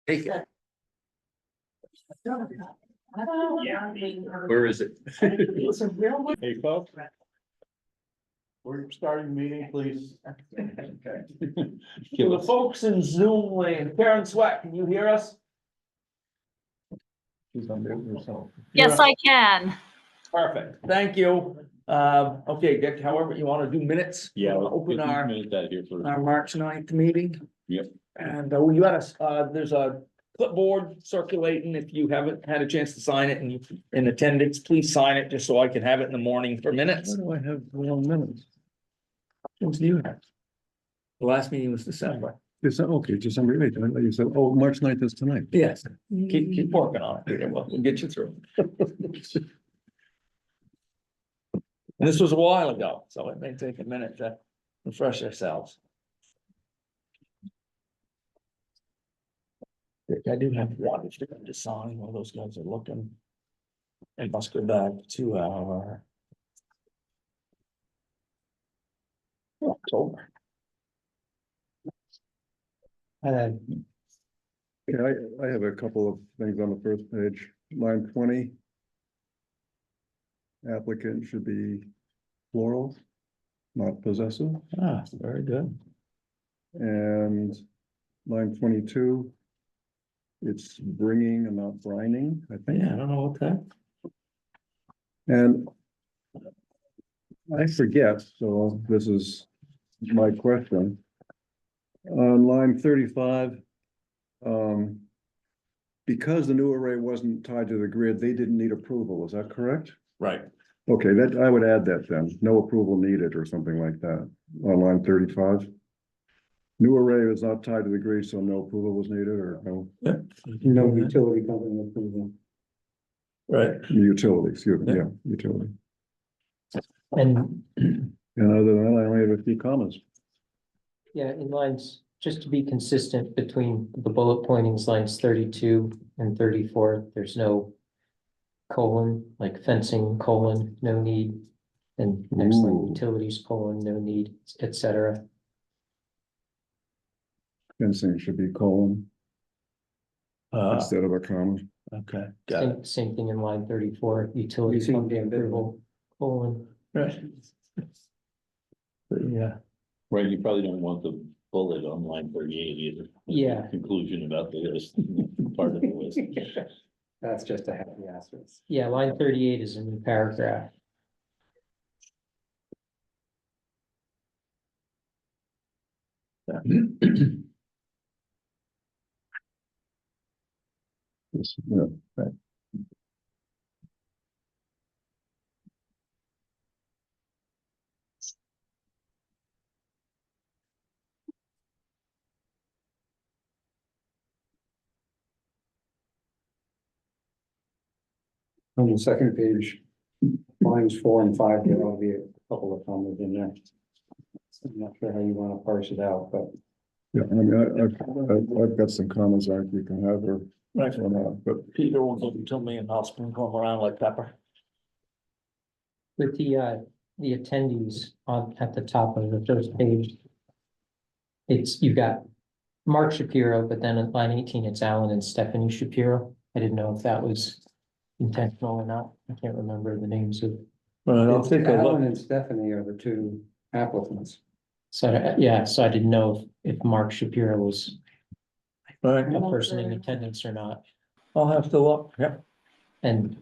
Take it. Where is it? Hey, folks. We're starting the meeting, please. For the folks in Zoom land, Karen Sweat, can you hear us? She's on mute herself. Yes, I can. Perfect, thank you. Okay, Dick, however you want to do minutes. Yeah. We'll Open our That here for. March 9th meeting. Yep. And you got there's a clipboard circulating. If you haven't had a chance to sign it and you in attendance, please sign it just so I can have it in the morning for minutes. Why do I have the wrong minutes? What do you have? The last meeting was December. It's okay, December 8th. I thought you said, oh, March 9th is tonight. Yes, keep working on it, Peter. We'll get you through. And this was a while ago, so it may take a minute to refresh ourselves. I do have one to sign while those guys are looking. And must go back to our October. Yeah, I have a couple of things on the first page, line 20. Applicant should be plural, not possessive, Ah, very good. and line 22. It's bringing and not brining, I think. Yeah, I don't know what that. And I forget, so this is my question. On line 35, because the new array wasn't tied to the grid, they didn't need approval, is that correct? Right. Okay, that, I would add that then, no approval needed or something like that, on line 35. New array is not tied to the grid, so no approval was needed, or no, No utility company approval. Right. utility, excuse me, yeah, utility. And And other than that, I only have a few comments. yeah, in lines, just to be consistent between the bullet pointings, lines 32 and 34, there's no colon, like fencing, colon, no need. And next line, Ooh. utilities, colon, no need, etc. Fencing should be colon instead of a comma. Okay, got it. Same thing in line 34, utilities seem company to be approval, colon. Right. Yeah, Right, you probably don't want the bullet on line 38 either. Yeah. Conclusion about the list, part of the list. That's just a happy asterisk. Yeah, line 38 is a new paragraph. Yes, yeah, right. On the second page, lines 4 and 5, there ought to be a couple of comments in there. I'm not sure how you want to parse it out, but Yeah, I mean, I've got some comments I think you can have or right. not, but Peter will give them to me and I'll sprinkle them around like pepper. With the attendees on, at the top of the first page. You've got Mark Shapiro, but then at line 18, it's Alan and Stephanie Shapiro. I didn't know if that was intentional or not. I can't remember the names of, Well, I'll take a Alan look. and Stephanie are the two applicants. so, yeah, so I didn't know if Mark Shapiro was Right, a person in attendance or not. I'll have to look, yep. And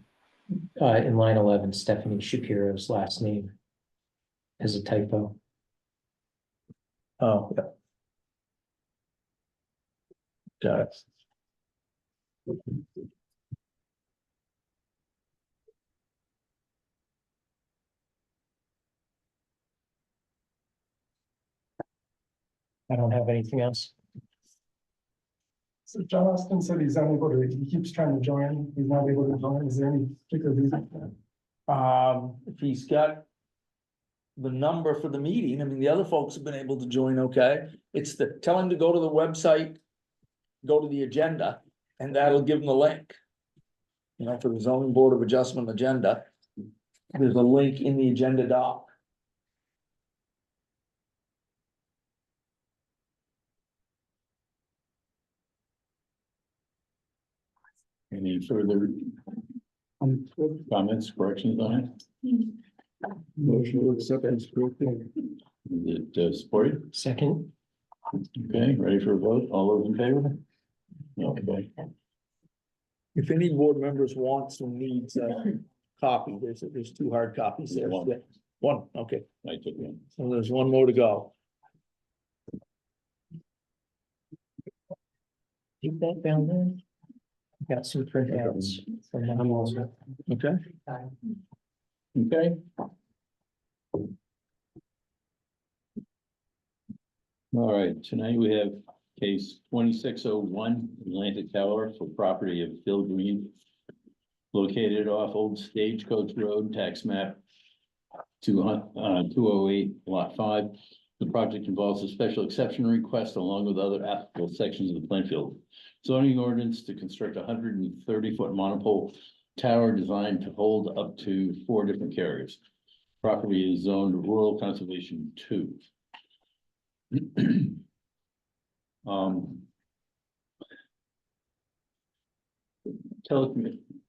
in line 11, Stephanie Shapiro's last name is a typo. Oh, yeah. Got it. I don't have anything else. So John Austin said he's unable to, he keeps trying to join, he's not able to join, is there any particular reason for that? If he's got the number for the meeting, I mean, the other folks have been able to join, okay? It's tell him to go to the website, go to the agenda, and that'll give him the link. You know, for the zoning board of adjustment agenda, there's a link in the agenda doc. Any further comments, corrections on it? Motion to accept and approve. Is it supported? Second, Okay, ready for a vote? All those in favor? Okay, If any board members wants or needs a copy, there's two hard copies there. One. One, okay, I took one. so there's one more to go. keep that down there. Got some printouts from them also. Okay. Okay. All right, tonight we have case 2601 Atlantic Tower for property of Phil Green. Located off Old Stagecoach Road, tax map 208 lot 5. The project involves a special exception request along with other applicable sections of the Plainfield zoning ordinance to construct a 130-foot monopole tower designed to hold up to 4 different carriers. Property is zoned rural conservation 2.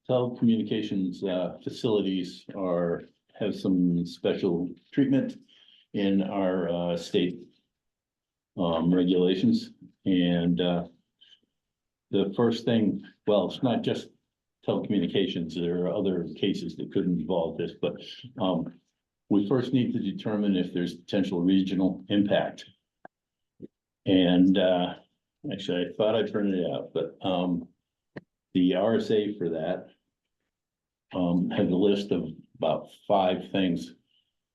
Telecommunications facilities have some special treatment in our state regulations, and the first thing, well, it's not just telecommunications, there are other cases that could involve this, but we first need to determine if there's potential regional impact. And actually, I thought I printed it out, but the RSA for that has a list of about 5 things.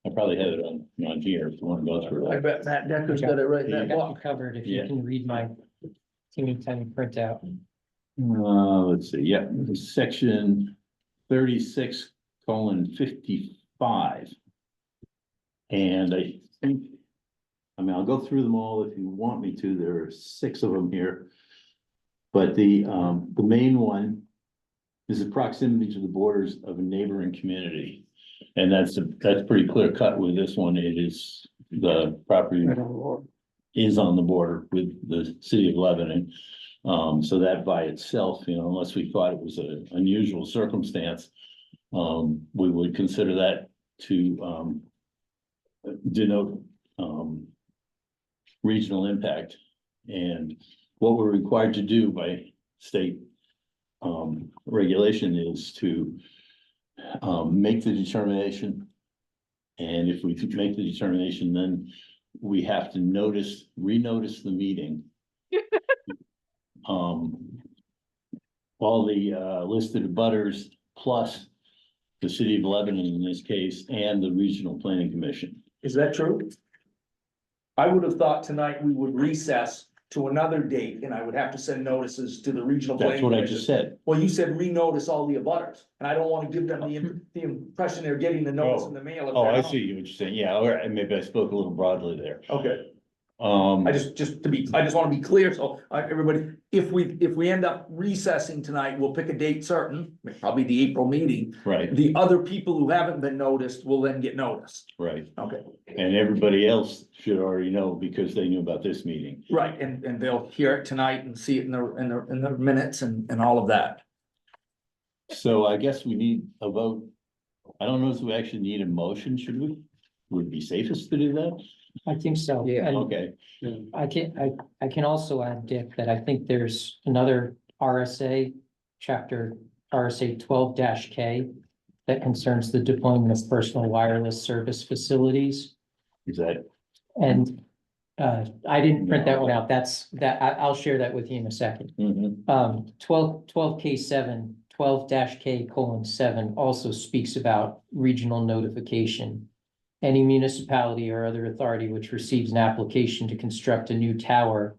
I probably have it on here if you want to go through I that. bet Matt Decker's got it right in I that got you book. covered if you Yeah. can read my teeny tiny printout. Let's see, yeah, section 36:55. And I think, I mean, I'll go through them all if you want me to. There are 6 of them here. But the main one is the proximity to the borders of a neighboring community. And that's pretty clear cut with this one. It is, the property is on the border with the city of Lebanon. So that by itself, unless we thought it was an unusual circumstance, we would consider that to denote regional impact. And what we're required to do by state regulation is to make the determination. And if we make the determination, then we have to renotice the meeting. All the listed abutters plus the city of Lebanon in this case, and the regional planning commission. Is that true? I would have thought tonight we would recess to another date and I would have to send notices to the regional. That's planning what I commission. just said. Well, you said renotice all the abutters, and I don't wanna give them the impression they're getting the notice in the mail. if Oh, they're I not. see what you're saying. Yeah, all right, maybe I spoke a little broadly there. Okay, I just wanna be clear, so everybody, if we end up recessing tonight, we'll pick a date certain, probably the April meeting. Right, The other people who haven't been noticed will then get noticed. right. Okay, And everybody else should already know because they knew about this meeting. right, and they'll hear it tonight and see it in the minutes and all of that. So I guess we need a vote. I don't know if we actually need a motion, should we? Would it be safest to do that? I think so. Yeah. And Okay, I can also add, Dick, that I think there's another RSA, chapter RSA 12-K that concerns the deployment of personal wireless service facilities. is that, And I didn't print that one out. I'll share that with you in a second. mhm, 12K7, 12-K:7 also speaks about regional notification. Any municipality or other authority which receives an application to construct a new tower,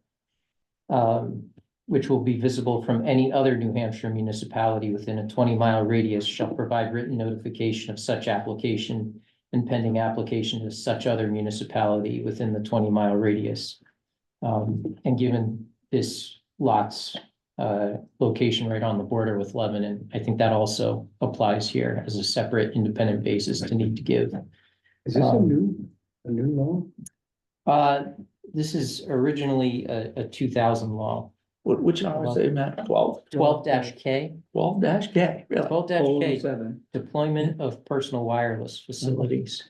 which will be visible from any other New Hampshire municipality within a 20-mile radius shall provide written notification of such application and pending application to such other municipality within the 20-mile radius. And given this lot's location right on the border with Lebanon, I think that also applies here as a separate independent basis to need to give. Is this a new law? This is originally a 2000 law. Which RSA, Matt? 12? 12-K, 12-K, really? 12-K, deployment of personal wireless facilities.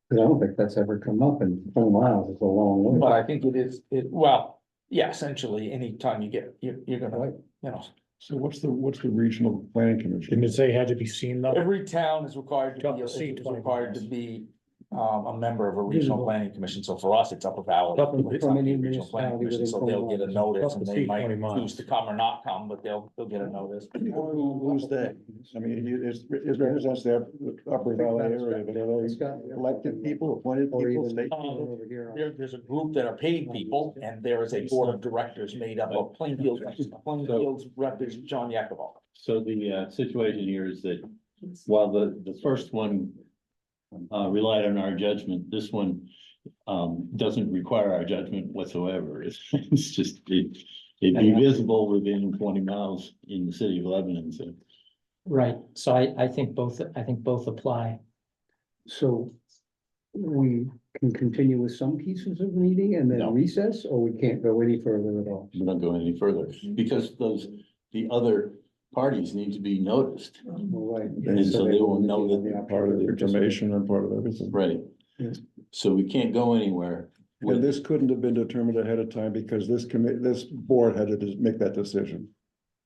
I don't think that's ever come up in 20 miles, it's a long But way. I think it is, well, yeah, essentially, anytime you get, you're gonna, you know, So what's the regional planning commission? Didn't it say it had to be seen though? every town is required to Tough be, to see is 20 required to miles. be. A member of a regional Visible. planning commission, so for us, it's Upper Valley. From- It's from not the any regional planning municipality commission, within so they'll 20 get a miles. notice Tough and to they see might 20 miles. choose to come or not come, but they'll get a notice. Who's that? I mean, it represents the upper valley area, but are they elected people, appointed Or people, even state Um, people? over here. There's a group that are paid people, and there is a board of directors made up of Plainfield rep is John Yakovo. So the situation here is that while the first one relied on our judgment, this one doesn't require our judgment whatsoever. It's just, it'd be visible within 20 miles in the city of Lebanon, so. Right, so I think both apply. So we can continue with some pieces of the meeting and No. then recess, or we can't go any further at all? We don't go any further, because the other parties need to be noticed, All right. and so they will know that the they're Part of the information and part of everything. right. Yeah. So we can't go anywhere. And this couldn't have been determined ahead of time because this board had to make that decision.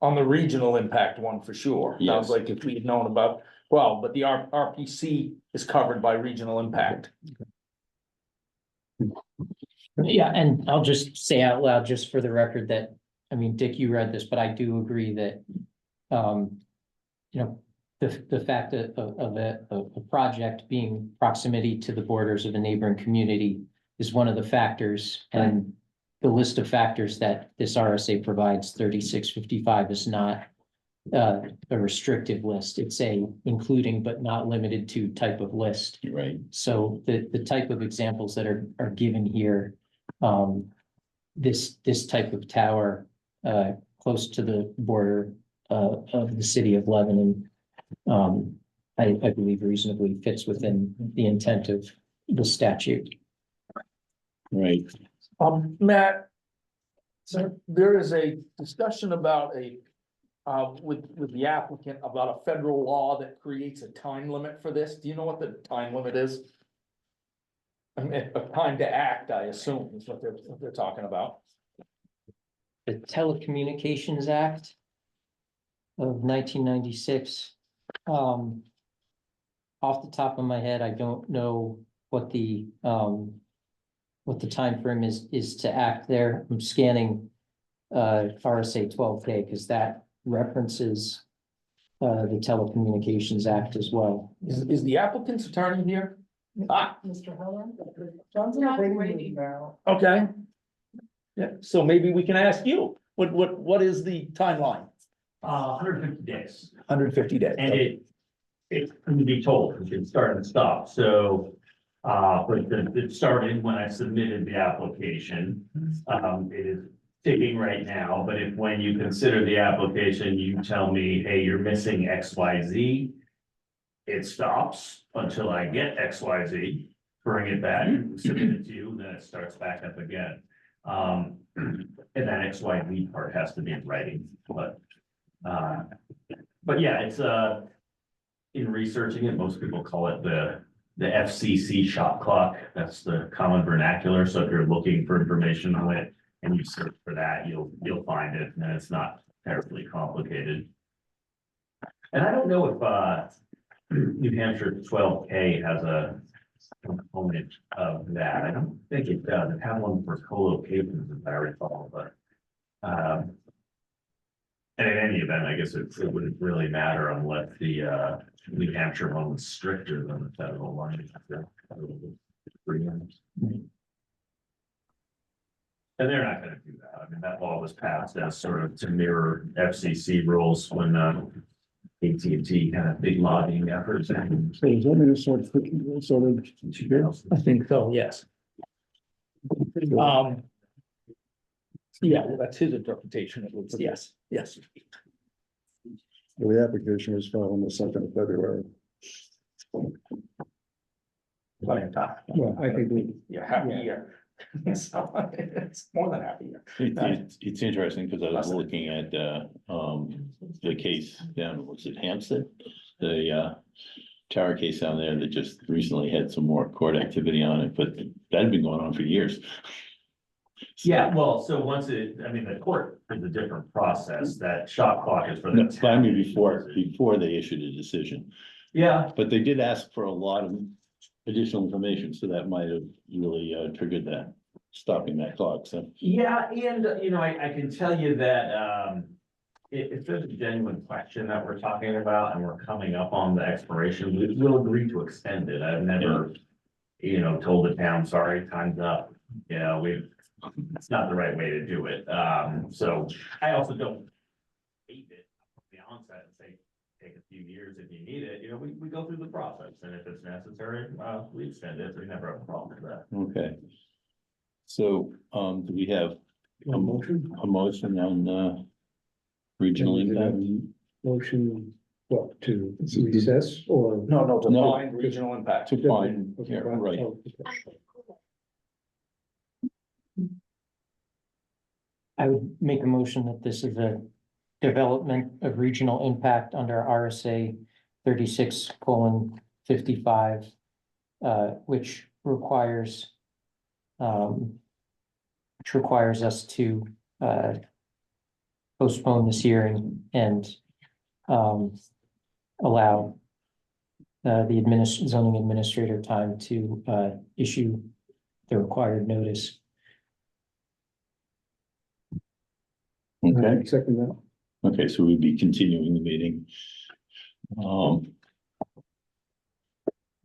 On the regional impact one for sure. Yes. Sounds like if we'd known about, well, but the RPC is covered by regional impact. Yeah, and I'll just say out loud, just for the record, that, I mean, Dick, you read this, but I do agree that, you know, the fact of a project being proximity to the borders of a neighboring community is one of the factors, and the list of factors that this RSA provides, 3655, is not a restrictive list. It's a including but not limited to type of list. Right. So the type of examples that are given here, this type of tower, close to the border, of the city of Lebanon, I believe reasonably fits within the intent of the statute. Right. Matt. So there is a discussion about with the applicant about a federal law that creates a time limit for this. Do you know what the time limit is? I mean, a time to act, I assume, is what they're talking about. The Telecommunications Act of 1996. Off the top of my head, I don't know what the timeframe is to act there. I'm scanning RSA 12K because that references the Telecommunications Act as well. Is the applicant's attorney here? Ah, Mr. Heller? John's in a waiting room now. okay. Yeah, so maybe we can ask you, what is the timeline? 150 days, 150 days. and it couldn't be told, it can start and stop, so. But it started when I submitted the application, it is ticking right now, but if when you consider the application, you tell me, hey, you're missing X, Y, Z. It stops until I get X, Y, Z, bring it back, submit it to you, then it starts back up again. And that X, Y, Z part has to be in writing, but yeah, it's in researching it, most people call it the FCC shot clock. That's the common vernacular. So if you're looking for information on it and you search for that, you'll find it, and it's not terribly complicated. And I don't know if New Hampshire 12K has a component of that. I don't think it does. It had one for co-locations, if I recall, but and in any event, I guess it wouldn't really matter unless the New Hampshire one was stricter than the federal one. And they're not gonna do that. I mean, that law was passed as sort of to mirror FCC rules when AT&T had a big lobbying efforts. So does that mean it's sort of, I think so, yes. Yeah, well, that's his interpretation of it, yes, yes. the application was filed on the 2nd of February. Plenty of time. Well, I think we, You're happy, So it's more than happy. It's interesting because I was looking at, the case down, was it Hampstead? The, tower case down there that just recently had some more court activity on it, but that had been going on for years. So- Yeah, well, so once I mean, the court is a different process, that shot clock is for No, the. but I mean, before they issued a decision, Yeah, but they did ask for a lot of additional information, so that might have really triggered that, stopping that clock, so. yeah, and, I can tell you that, if there's a genuine question that we're talking about and we're coming up on the expiration, we'll agree to extend it. I've never, told the town, sorry, time's up. It's not the right way to do it. So I also don't hate it from the onset and say, take a few years if you need it. We go through the process, and if it's necessary, we extend it. We never have a problem with that. Okay. So, do we have a motion on, regional impact? Motion, what, to recess or? No, to No. find regional impact. To find, Okay, yeah, right. oh, okay. I would make a motion that this is a development of regional impact under RSA 36:55, which requires us to postpone this hearing and allow the zoning administrator time to issue the required notice. Okay, Second that. okay, so we'd be continuing the meeting.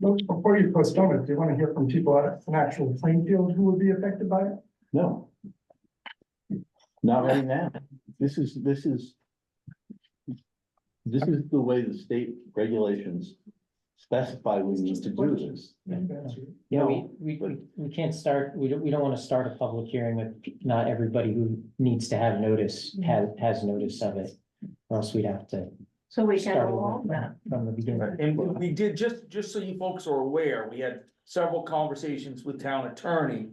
Before you postpone it, do you want to hear from people at an actual playing field who would be affected by it? No. Not right now. This is the way the state regulations specify we need to do this. Yeah, we can't start, we don't want to start a public hearing if not everybody who needs to have notice has notice of it. Or else we'd have to So we can start all over that. from the beginning. And we did, just so you folks are aware, we had several conversations with town attorney.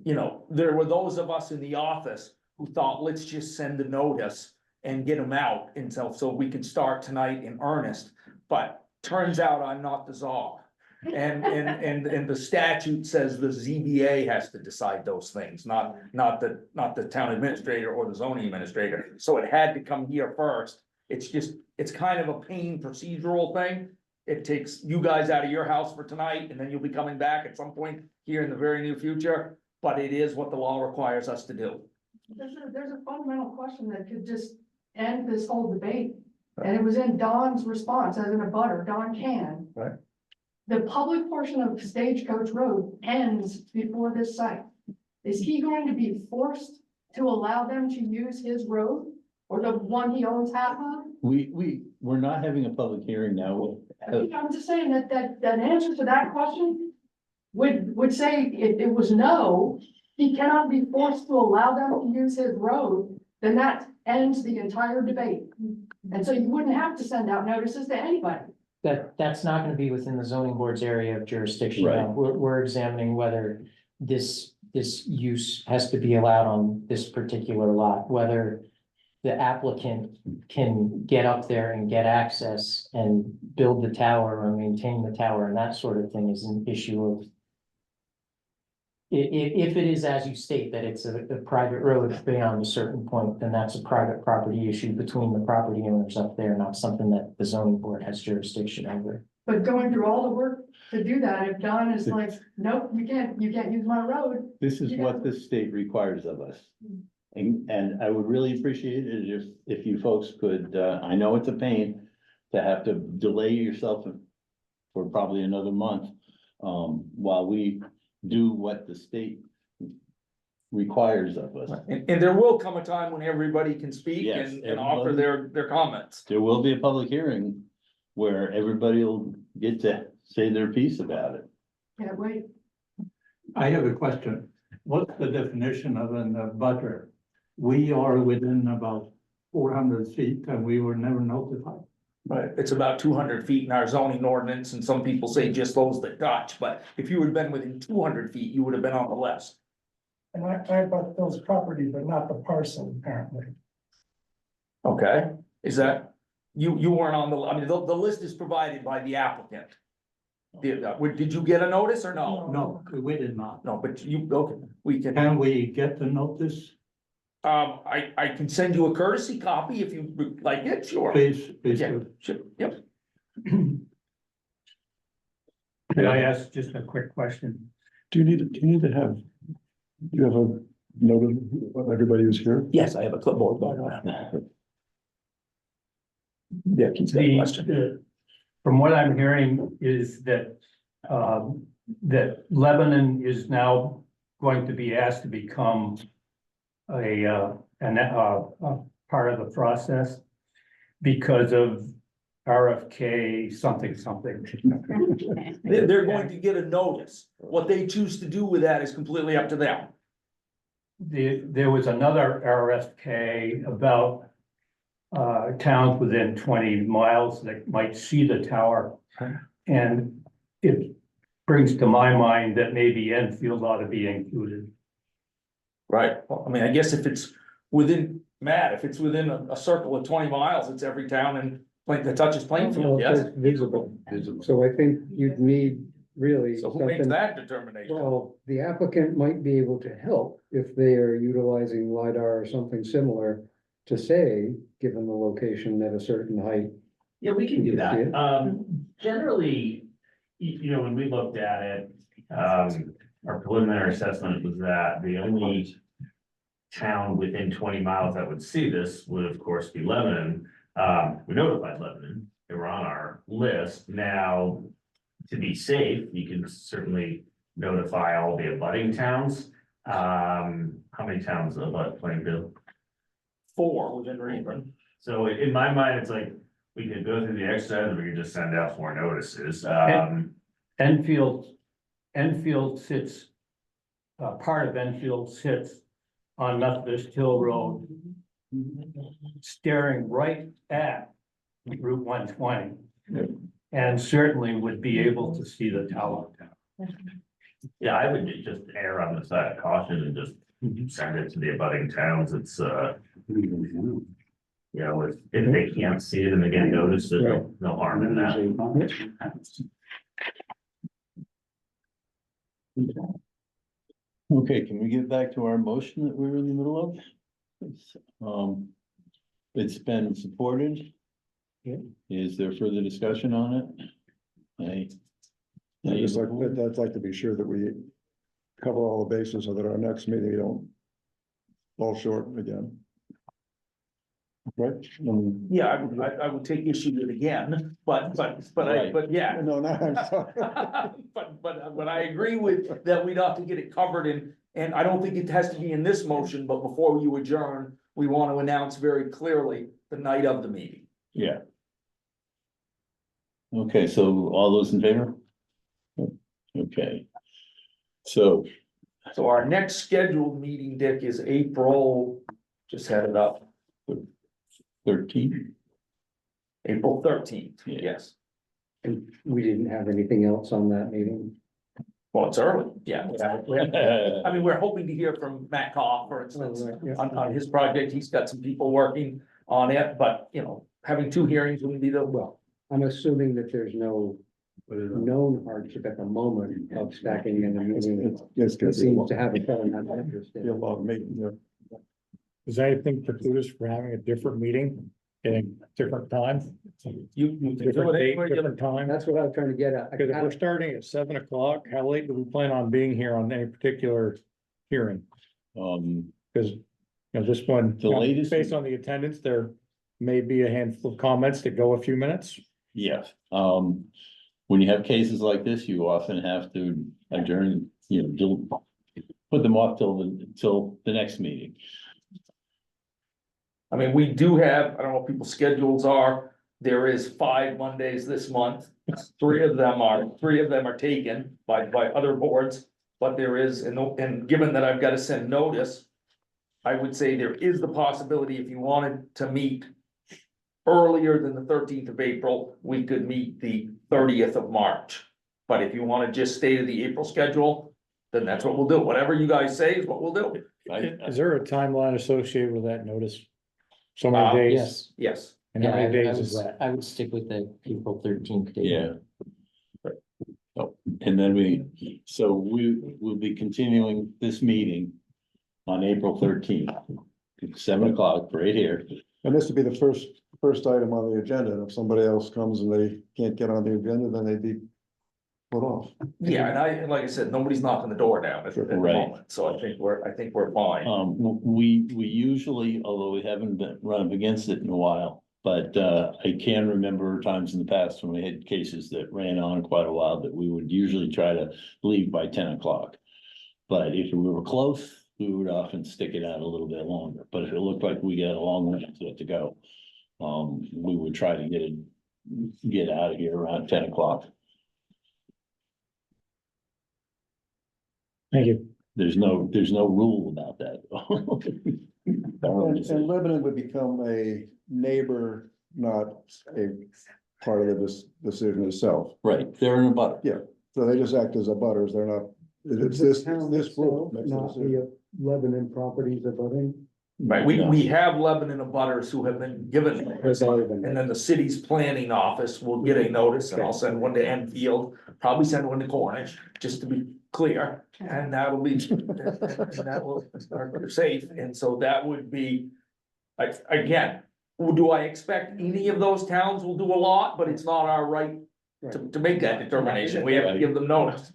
There were those of us in the office who thought, let's just send the notice and get them out and so we can start tonight in earnest. But turns out I'm not the czar. And the statute says the ZBA has to decide those things, not the town administrator or the zoning administrator. So it had to come here first. It's kind of a pain procedural thing. It takes you guys out of your house for tonight, and then you'll be coming back at some point here in the very near future. But it is what the law requires us to do. There's a fundamental question that could just end this whole debate. And it was in Don's response as in a butter, Don can. Right. The public portion of Stagecoach Road ends before this site. Is he going to be forced to allow them to use his road or the one he owns half of? We're not having a public hearing now. I'm just saying that answer to that question would say if it was no, he cannot be forced to allow them to use his road, then that ends the entire debate. And so you wouldn't have to send out notices to anybody. That's not gonna be within the zoning board's area of jurisdiction. Right. We're examining whether this use has to be allowed on this particular lot, whether the applicant can get up there and get access and build the tower or maintain the tower, and that sort of thing is an issue of if it is, as you state, that it's a private road beyond a certain point, then that's a private property issue between the property owners up there, not something that the zoning board has jurisdiction over. But going through all the work to do that, if Don is like, nope, you can't use my road. This is what the state requires of us. And I would really appreciate it if you folks could, I know it's a pain to have to delay yourself for probably another month, while we do what the state requires of us. And there will come a time when everybody can speak Yes, and offer their comments. There will be a public hearing where everybody will get to say their piece about it. Can't wait. I have a question. What's the definition of an abutter? We are within about 400 feet and we were never notified. Right. It's about 200 feet in our zoning ordinance, and some people say just those that touch, but if you had been within 200 feet, you would have been on the list. and I bought Phil's property, but not the parcel apparently. Okay, is that, you weren't on the, I mean, the list is provided by the applicant. Did you get a notice or no? No, we did not. No, but you, okay, we can, Can we get the notice, I can send you a courtesy copy if you would like it, sure. please? Please Yeah, do. sure, yep. Can I ask just a quick question? Do you need to have, do you have a note of everybody who's here? Yes, I have a clipboard, by the way. Yeah, he's got a question. From what I'm hearing is that, that Lebanon is now going to be asked to become a part of the process because of RFK something. They're going to get a notice. What they choose to do with that is completely up to them. There was another RFK about towns within 20 miles that might see the tower. And it brings to my mind that maybe Enfield ought to be included. Right, well, I mean, I guess if it's within, Matt, if it's within a circle of 20 miles, it's every town and like that touches Plainfield, yes? Visible. So I think you'd need really So who makes something, that determination? well, the applicant might be able to help if they are utilizing LiDAR or something similar to say, given the location at a certain height. Yeah, we can do You can see that. Generally, you know, when we looked at it, our preliminary assessment was that the only town within 20 miles that would see this would of course be Lebanon. We notified Lebanon, they were on our list. Now, to be safe, you can certainly notify all the abutting towns. How many towns abut Plainfield? 4 within Greenburn. So in my mind, it's like, we could go through the exercise, and we could just send out 4 notices. Enfield sits, part of Enfield sits on Methodist Hill Road, staring right at Route 120. And certainly would be able to see the tower. Yeah, I would just err on the side of caution and just send it to the abutting towns. It's, you know, if they can't see it and they get noticed, there's no harm in that. Okay, can we get back to our motion that we were in the middle of? It's been supported. Is there further discussion on it? I'd like to be sure that we cover all the bases so that our next meeting, we don't fall short again. Right? Yeah, I would take issue with it again, but yeah. No, I'm sorry. But I agree with that we'd have to get it covered and I don't think it has to be in this motion, but before you adjourn, we want to announce very clearly the night of the meeting. Yeah. Okay, so all those in favor? Okay. So, So our next scheduled meeting, Dick, is April, just had it up, 13, April 13th, Yeah. yes. And we didn't have anything else on that meeting. Well, it's early, yeah. I mean, we're hoping to hear from Matt Koff, for instance, on his project. He's got some people working on it, but, you know, having 2 hearings wouldn't be the, well, I'm assuming that there's no known hardship at the moment of stacking in a meeting. Yes, It seems to have a fair amount of interest Be a in. lot of meeting, yeah. Does anything preclude us from having a different meeting in a different time? you can do Different it date, anywhere you different time? That's what I'm trying to get at. I Because if kinda- we're starting at 7 o'clock, how late do we plan on being here on any particular hearing? Because, you know, this one, The latest- based on the attendance, there may be a handful of comments that go a few minutes. yes, when you have cases like this, you often have to adjourn, you know, put them off till the next meeting. I mean, we do have, I don't know what people's schedules are, there is 5 Mondays this month. 3 of them are taken by other boards, but there is, and given that I've got to send notice. I would say there is the possibility if you wanted to meet earlier than the 13th of April, we could meet the 30th of March. But if you want to just stay to the April schedule, then that's what we'll do. Whatever you guys say is what we'll do. Is there a timeline associated with that notice? So Uh, many days, Yes. Yes. and how Yeah, many I days would, is that? I would stick with the April 13th date. Yeah. Oh, and then we will be continuing this meeting on April 13th. It's 7 o'clock right here. And this would be the first item on the agenda, and if somebody else comes and they can't get on the agenda, then they'd be put off. Yeah, and like I said, nobody's knocking the door down at the Right. moment, so I think we're fine. We usually, although we haven't been run up against it in a while, but I can remember times in the past when we had cases that ran on quite a while, that we would usually try to leave by 10 o'clock. But if we were close, we would often stick it out a little bit longer, but if it looked like we got a long way to go, we would try to get out of here around 10 o'clock. Thank you. There's no rule about that. And Lebanon would become a neighbor, not a part of the decision itself. Right, they're in a butter. So they just act as abutters, they're not, it's this group. makes the Not decision. the Lebanon properties abutting. Right, we have Lebanon abutters who have been given, Has already been. and then the city's planning office will get a notice, and I'll send one to Enfield, probably send one to Cornish, just to be clear, and that'll be, and that will start safe, and so that would be. Again, do I expect any of those towns will do a lot, but it's not our right to make that determination, we have to give them notice.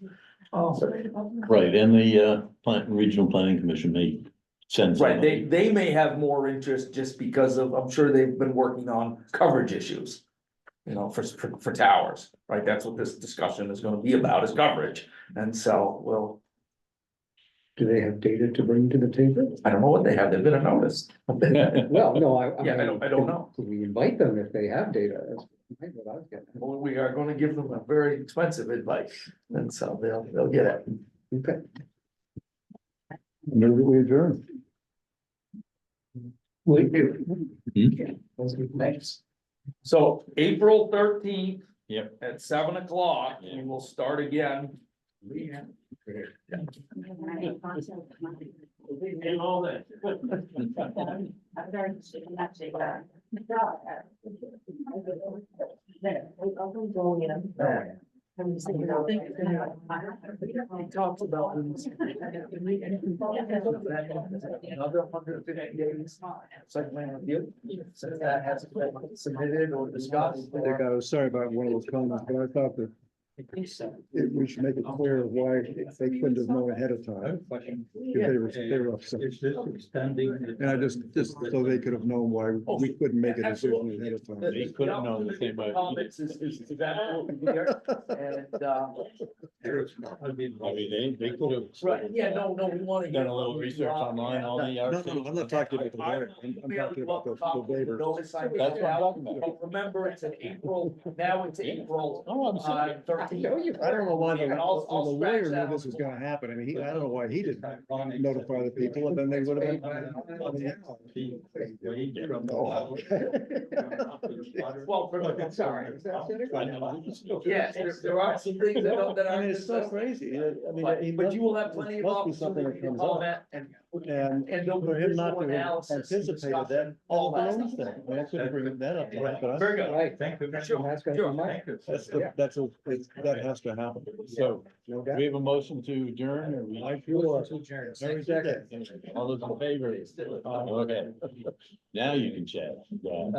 Right, and the Regional Planning Commission may send. Right, somebody. they may have more interest just because of, I'm sure they've been working on coverage issues. You know, for towers, right, that's what this discussion is gonna be about, is coverage, and so, well, Do they have data to bring to the table? I don't know what they have, they've been a notice. Well, no, Yeah, I don't know. Can we invite them if they have data? That's what I was getting. Well, we are gonna give them a very expensive advice, and so they'll get it. Okay. Move that we adjourn. We do. Thanks. So April 13th. Yep. At 7 o'clock, we will start again. All that. We talked about. Another 150 days. Site plan review, since that hasn't been submitted or discussed. I think I was sorry about one of those comments, but I thought that we should make it clear why they couldn't have known ahead of time. If they were upset. Is this extending? And I just so they could have known why we couldn't make a decision ahead of time. They couldn't know the same way. Comments is absolutely here, and, I mean, They could have. right, yeah, no, we wanna. Done a little research online on the. No, I'm not talking about the lawyer, I'm talking about the waivers. That's what I'm talking about. But remember, it's in April, now it's April. Oh, I'm sorry. 13th. I don't know why the And I'll lawyer scratch that knew this was one. gonna happen, I mean, I don't know why he didn't notify the people, and then they would have been. Well, sorry. Yes, there are some things that I are. mean, it's so crazy, I mean. But you will have plenty of must be something opportunity that to comes up. comment and And there'll for be him not visual to have analysis and anticipated that, discussion, all that that's stuff. thing, I couldn't bring that up. but I- Very good. Right. Thank you. Sure, That's gonna sure. be mine. that has to happen. So, No we have a motion to adjourn, or we? I sure. Very second. All those in favor? Okay, now you can chat. Yeah.